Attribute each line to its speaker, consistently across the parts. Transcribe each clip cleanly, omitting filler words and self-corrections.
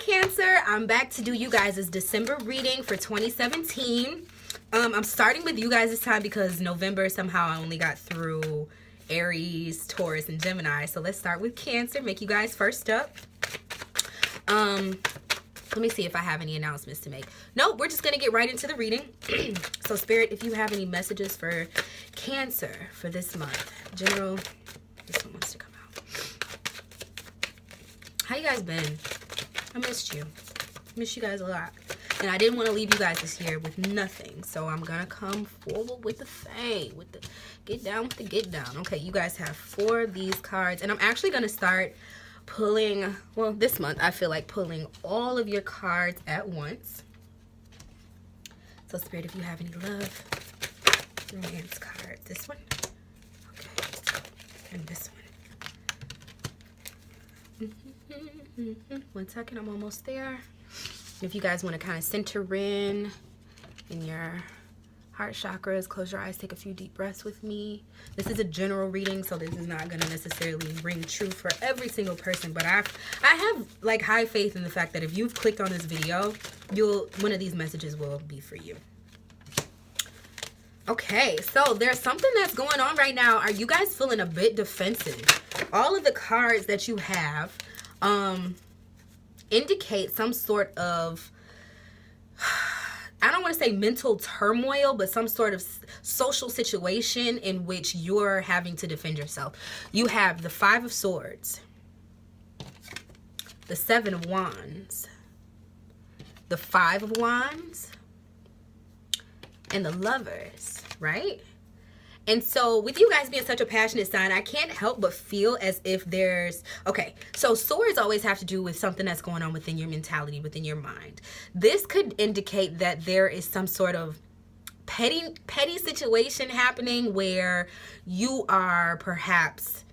Speaker 1: Cancer, I'm back to do you guys' December reading for 2017. I'm starting with you guys this time because November somehow I only got through Aries, Taurus, and Gemini. So let's start with Cancer, make you guys first up. Let me see if I have any announcements to make. Nope, we're just going to get right into the reading. So Spirit, if you have any messages for Cancer for this month. General, this one wants to come out. How you guys been? I missed you. Miss you guys a lot. And I didn't want to leave you guys this year with nothing. So I'm going to come forward with the thing. With the get down with the get down. Okay, you guys have 4 of these cards. And I'm actually going to start pulling, well, this month I feel like pulling all of your cards at once. So Spirit, if you have any love, romance cards. This one. Okay. And this one. 1 second, I'm almost there. If you guys want to kind of center in your heart chakras, close your eyes, take a few deep breaths with me. This is a general reading, so this is not going to necessarily ring true for every single person, but I have like high faith in the fact that if you've clicked on this video, one of these messages will be for you. Okay, so there's something that's going on right now. Are you guys feeling a bit defensive? All of the cards that you have indicate some sort of, I don't want to say mental turmoil, but some sort of social situation in which you're having to defend yourself. You have the 5 of Swords, the 7 of Wands, the 5 of Wands, and the Lovers, right? And so with you guys being such a passionate sign, I can't help but feel as if there's, okay, so swords always have to do with something that's going on within your mentality, within your mind. This could indicate that there is some sort of petty situation happening where you are perhaps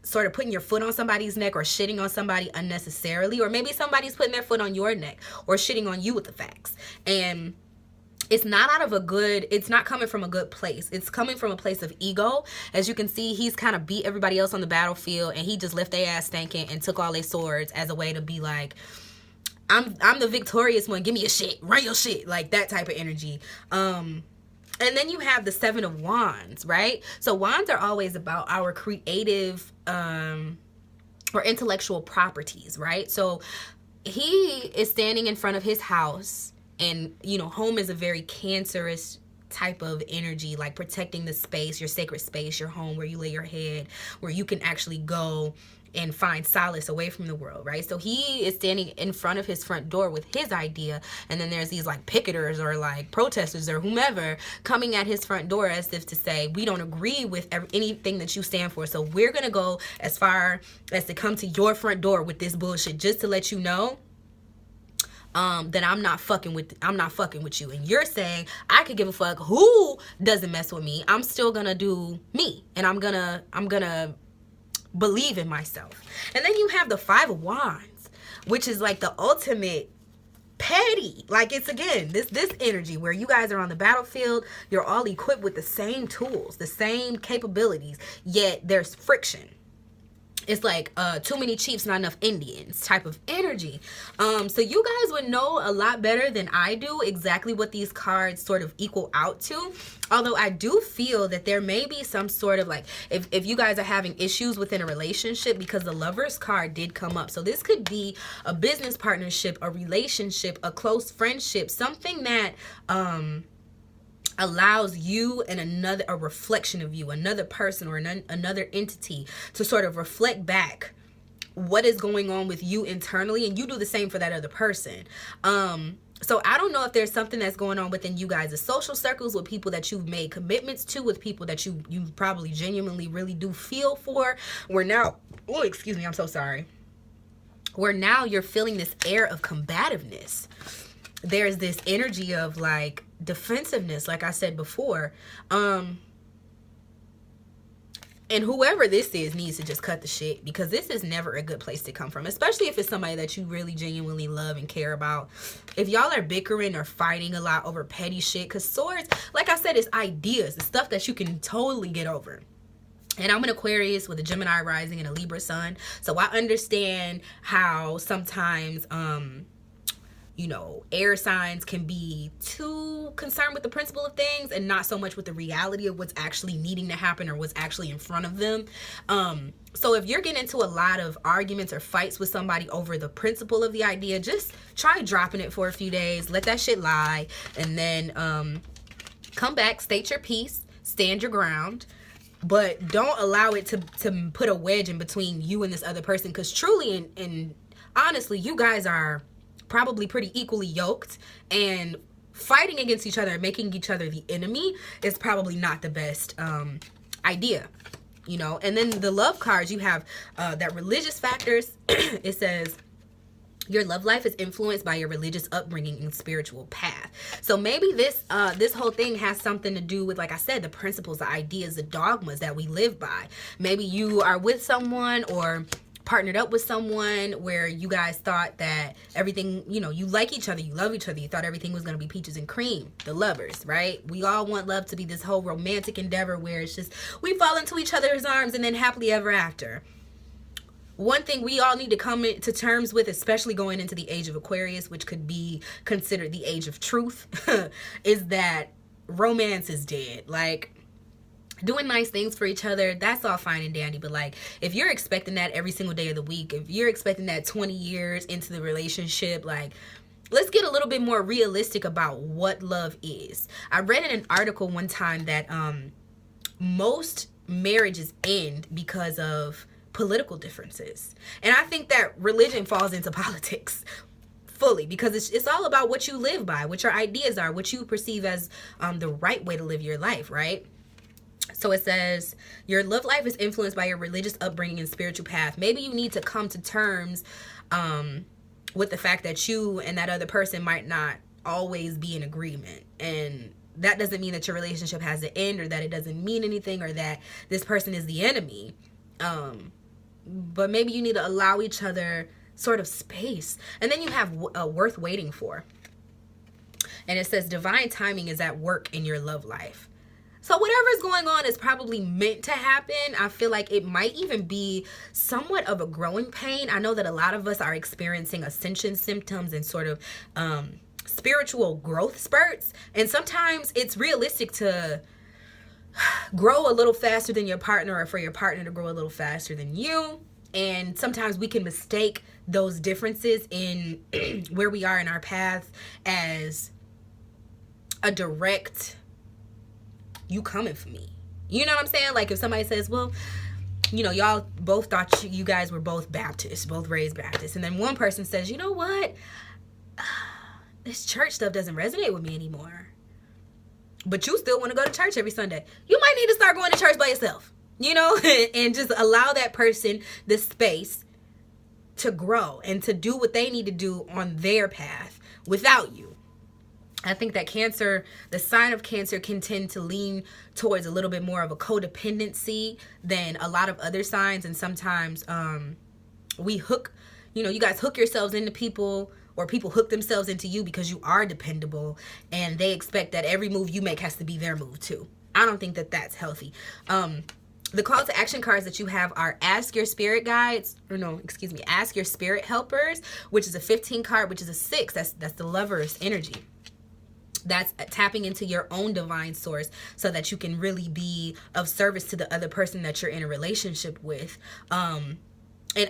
Speaker 1: sort of putting your foot on somebody's neck or shitting on somebody unnecessarily, or maybe somebody's putting their foot on your neck or shitting on you with the facts. And it's not it's not coming from a good place. It's coming from a place of ego. As you can see, he's kind of beat everybody else on the battlefield and he just left their ass stinking and took all their swords as a way to be like, I'm the victorious one. Give me your shit. Run your shit. Like that type of energy. And then you have the 7 of Wands, right? So wands are always about our creative or intellectual properties, right? So he is standing in front of his house. And, you know, home is a very cancerous type of energy, like protecting the space, your sacred space, your home, where you lay your head, where you can actually go and find solace away from the world, right? So he is standing in front of his front door with his idea. And then there's these like picketers or like protesters or whomever coming at his front door as if to say, we don't agree with anything that you stand for. So we're going to go as far as to come to your front door with this bullshit just to let you know that I'm not fucking with you. And you're saying I could give a fuck who doesn't mess with me. I'm still gonna do me, and I'm gonna believe in myself. And then you have the 5 of Wands, which is like the ultimate petty. Like it's again this energy where you guys are on the battlefield, you're all equipped with the same tools, the same capabilities, yet there's friction. It's like too many chiefs, not enough Indians type of energy. So you guys would know a lot better than I do exactly what these cards sort of equal out to. Although I do feel that there may be some sort of like, if you guys are having issues within a relationship, because the Lovers card did come up. So this could be a business partnership, a relationship, a close friendship, something that allows you and a reflection of you, another person or another entity to sort of reflect back what is going on with you internally, and you do the same for that other person. So I don't know if there's something that's going on within you guys, the social circles, with people that you've made commitments to, with people that you probably genuinely really do feel for, where now, oh, excuse me, I'm so sorry, where now you're feeling this air of combativeness. There's this energy of like defensiveness, like I said before. And whoever this is needs to just cut the shit, because this is never a good place to come from, especially if it's somebody that you really genuinely love and care about. If y'all are bickering or fighting a lot over petty shit, because swords, like I said, is ideas, the stuff that you can totally get over. And I'm an Aquarius with a Gemini rising and a Libra sun. So I understand how sometimes, you know, air signs can be too concerned with the principle of things and not so much with the reality of what's actually needing to happen or what's actually in front of them. So if you're getting into a lot of arguments or fights with somebody over the principle of the idea, just try dropping it for a few days. Let that shit lie. And then come back, state your piece, stand your ground. But don't allow it to put a wedge in between you and this other person. Because truly and honestly, you guys are probably pretty equally yoked. And fighting against each other and making each other the enemy is probably not the best idea. You know, and then the love cards, you have that religious factors. It says, your love life is influenced by your religious upbringing and spiritual path. So maybe this whole thing has something to do with, like I said, the principles, the ideas, the dogmas that we live by. Maybe you are with someone or partnered up with someone where you guys thought that everything, you know, you like each other, you love each other, you thought everything was going to be peaches and cream. The lovers, right? We all want love to be this whole romantic endeavor where it's just we fall into each other's arms and then happily ever after. One thing we all need to come to terms with, especially going into the age of Aquarius, which could be considered the age of truth, is that romance is dead. Like, doing nice things for each other, that's all fine and dandy. But, like, if you're expecting that every single day of the week, if you're expecting that 20 years into the relationship, like, let's get a little bit more realistic about what love is. I read in an article one time that most marriages end because of political differences. And I think that religion falls into politics fully, because it's all about what you live by, what your ideas are, what you perceive as the right way to live your life, right? So it says, your love life is influenced by your religious upbringing and spiritual path. Maybe you need to come to terms with the fact that you and that other person might not always be in agreement. And that doesn't mean that your relationship has to end, or that it doesn't mean anything, or that this person is the enemy. But maybe you need to allow each other sort of space. And then you have worth waiting for. And it says divine timing is at work in your love life. So whatever's going on is probably meant to happen. I feel like it might even be somewhat of a growing pain. I know that a lot of us are experiencing ascension symptoms and sort of spiritual growth spurts. And sometimes it's realistic to grow a little faster than your partner, or for your partner to grow a little faster than you. And sometimes we can mistake those differences in where we are in our path as a direct, you coming for me. You know what I'm saying? Like if somebody says, well, you know, y'all both thought you guys were both Baptists, both raised Baptists. And then one person says, you know what? This church stuff doesn't resonate with me anymore. But you still want to go to church every Sunday. You might need to start going to church by yourself, you know, and just allow that person the space to grow and to do what they need to do on their path without you. I think that Cancer, the sign of Cancer, can tend to lean towards a little bit more of a codependency than a lot of other signs. And sometimes we hook, you know, you guys hook yourselves into people, or people hook themselves into you because you are dependable, and they expect that every move you make has to be their move too. I don't think that that's healthy. The call to action cards that you have are ask your spirit guides, ask your spirit helpers, which is a 15 card, which is a 6. That's the lover's energy. That's tapping into your own divine source so that you can really be of service to the other person that you're in a relationship with, and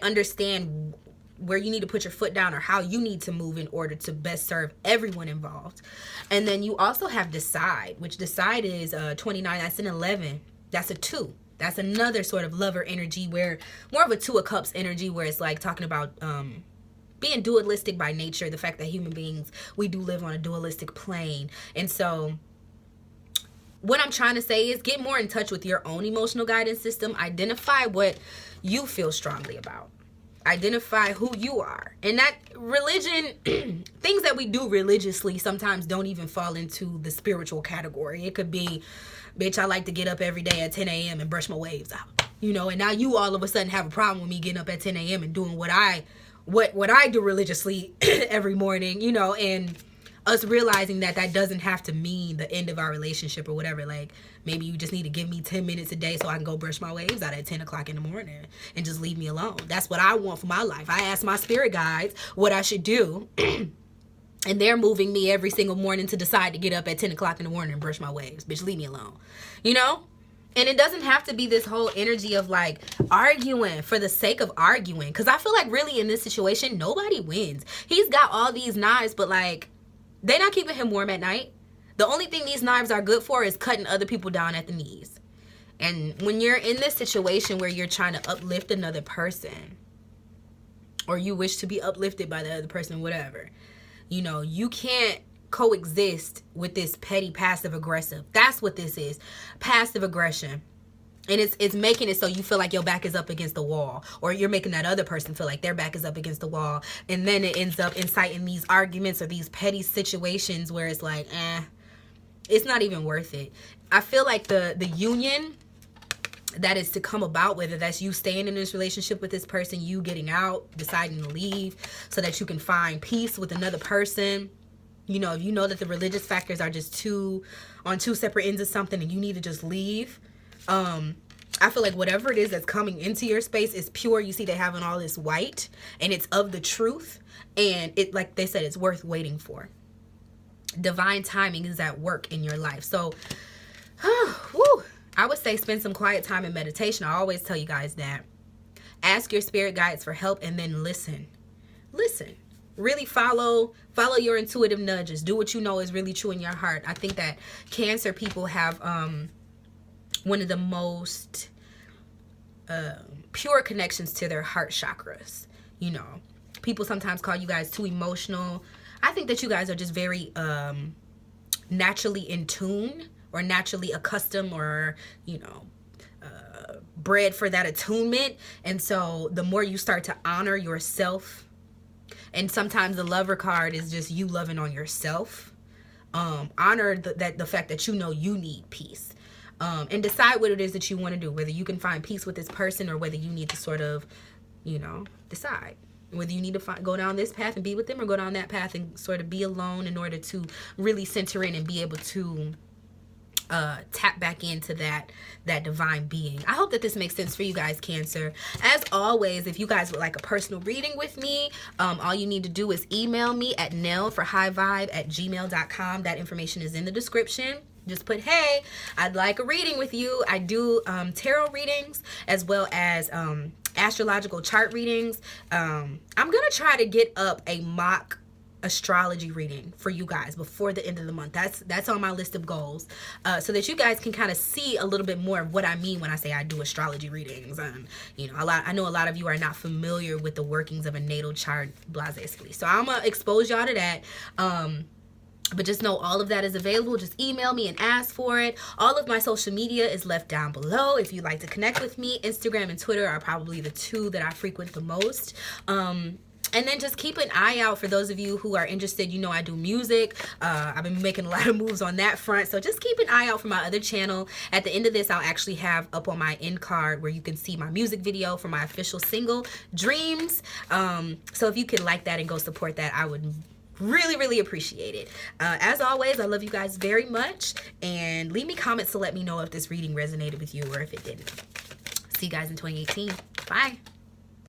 Speaker 1: understand where you need to put your foot down or how you need to move in order to best serve everyone involved. And then you also have decide, which decide is 29. That's an 11. That's a 2. That's another sort of lover energy, where more of a 2 of cups energy, where it's like talking about being dualistic by nature, the fact that human beings, we do live on a dualistic plane. And so what I'm trying to say is get more in touch with your own emotional guidance system. Identify what you feel strongly about. Identify who you are. And that religion, things that we do religiously sometimes don't even fall into the spiritual category. It could be, bitch, I like to get up every day at 10 a.m. and brush my waves out. You know, and now you all of a sudden have a problem with me getting up at 10 a.m. and doing what I do religiously every morning, you know. And us realizing that that doesn't have to mean the end of our relationship or whatever. Like, maybe you just need to give me 10 minutes a day so I can go brush my waves out at 10 o'clock in the morning and just leave me alone. That's what I want for my life. I ask my spirit guides what I should do. And they're moving me every single morning to decide to get up at 10 o'clock in the morning and brush my waves. Bitch, leave me alone. You know? And it doesn't have to be this whole energy of like arguing for the sake of arguing. Because I feel like really in this situation, nobody wins. He's got all these knives, but like, they're not keeping him warm at night. The only thing these knives are good for is cutting other people down at the knees. And when you're in this situation where you're trying to uplift another person, or you wish to be uplifted by the other person, whatever, you know, you can't coexist with this petty passive aggressive. That's what this is. Passive aggression. And it's making it so you feel like your back is up against the wall, or you're making that other person feel like their back is up against the wall. And then it ends up inciting these arguments or these petty situations where it's like, it's not even worth it. I feel like the union that is to come about, whether that's you staying in this relationship with this person, you getting out, deciding to leave so that you can find peace with another person. You know, if you know that the religious factors are just on two separate ends of something and you need to just leave. I feel like whatever it is that's coming into your space is pure. You see they having all this white and it's of the truth. And it, like they said, it's worth waiting for. Divine timing is at work in your life. So, whew, I would say spend some quiet time in meditation. I always tell you guys that. Ask your spirit guides for help and then listen. Listen. Really follow your intuitive nudges. Do what you know is really true in your heart. I think that Cancer people have one of the most pure connections to their heart chakras. You know, people sometimes call you guys too emotional. I think that you guys are just very naturally in tune, or naturally accustomed, or, you know, bred for that attunement. And so the more you start to honor yourself, and sometimes the Lover card is just you loving on yourself, honor the fact that you know you need peace, and decide what it is that you want to do, whether you can find peace with this person or whether you need to sort of, you know, decide whether you need to go down this path and be with them, or go down that path and sort of be alone in order to really center in and be able to tap back into that divine being. I hope that this makes sense for you guys, Cancer. As always, if you guys would like a personal reading with me, all you need to do is email me at nellforhighvibe@gmail.com. That information is in the description. Just put, hey, I'd like a reading with you. I do tarot readings as well as astrological chart readings. I'm gonna try to get up a mock astrology reading for you guys before the end of the month. That's on my list of goals, so that you guys can kind of see a little bit more of what I mean when I say I do astrology readings. You know, I know a lot of you are not familiar with the workings of a natal chart, blasé. So I'm gonna expose y'all to that. But just know all of that is available. Just email me and ask for it. All of my social media is left down below if you'd like to connect with me. Instagram and Twitter are probably the two that I frequent the most. And then just keep an eye out for those of you who are interested. You know, I do music. I've been making a lot of moves on that front. So just keep an eye out for my other channel. At the end of this, I'll actually have up on my end card where you can see my music video for my official single, Dreams. So if you could like that and go support that, I would really, really appreciate it. As always, I love you guys very much. And leave me comments to let me know if this reading resonated with you or if it didn't. See you guys in 2018. Bye.